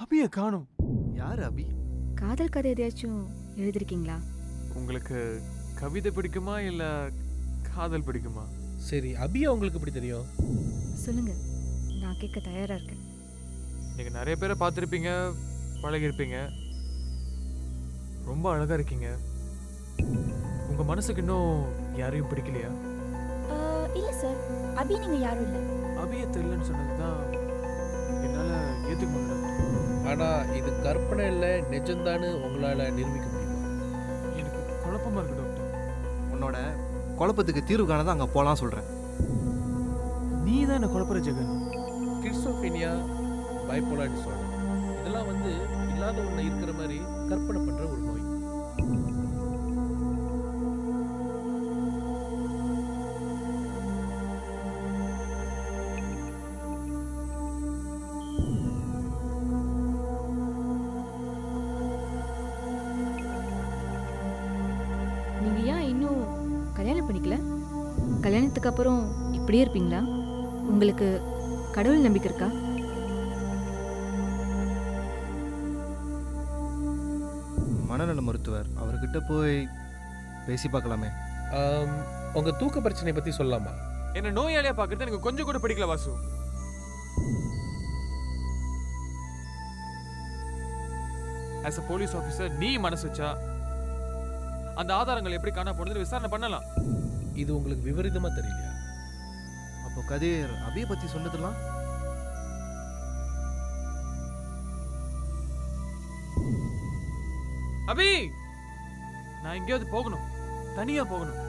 அபியை காணோம். யார் அபி? காதல் கதை எதையாச்சும் எழுதிருக்கீங்களா? உங்களுக்கு கவிதை பிடிக்குமா இல்லை காதல் பிடிக்குமா? சரி, அபியா உங்களுக்கு எப்படி தெரியும்? சொல்லுங்க, நான் கேட்க தயாரா இருக்கேன். நீங்கள் நிறைய பேரை பார்த்துருப்பீங்க, பழகிருப்பீங்க. ரொம்ப அழகாக இருக்கீங்க. உங்கள் மனசுக்கு இன்னும் யாரையும் பிடிக்கலையா? இல்ல சார், அபி நீங்க யாரும் இல்ல. அபியை தெரியலன்னு சொன்னது தான் என்னால் ஏற்றுக்க முடியல. ஆனால் இது கற்பனை இல்லை, நிஜம்தான்னு உங்களால் நிரூபிக்க முடியுமா? எனக்கு குழப்பமாக இருக்கு டாக்டர். உன்னோட குழப்பத்துக்கு தீர்வு காண தான் அங்கே போகலாம் சொல்கிறேன். நீ தான் என்ன குழப்பற ஜெகன். ஸ்கிசோஃபீனியா, பைபோலார் டிஸார்டர், இதெல்லாம் இல்லாத ஒன்று இருக்கிற மாதிரி கற்பனை பண்ணுற ஒரு நோய். நீங்க ஏன் இன்னும் கல்யாணம் பண்ணிக்கல? கல்யாணத்துக்கு அப்புறம் இப்படியே இருப்பீங்களா? உங்களுக்கு கடவுள் நம்பிக்கை இருக்கா? மனநல மருத்துவர் அவர்கிட்ட போய் பேசி பார்க்கலாமே. உங்கள் தூக்க பிரச்சனையை பற்றி சொல்லலாமா? என்ன நோயாளியாக பார்க்குறது எனக்கு கொஞ்சம் கூட பிடிக்கல Vasu. As a police officer நீ மனசு வச்சா அந்த ஆதாரங்கள் எப்படி காண போனது விசாரணை பண்ணலாம். இது உங்களுக்கு விபரீதமாக தெரியலையா? அப்போ கதிர் அபியை பற்றி சொன்னதெல்லாம் அபி, நான் எங்கேயாவது போகணும், தனியா போகணும்.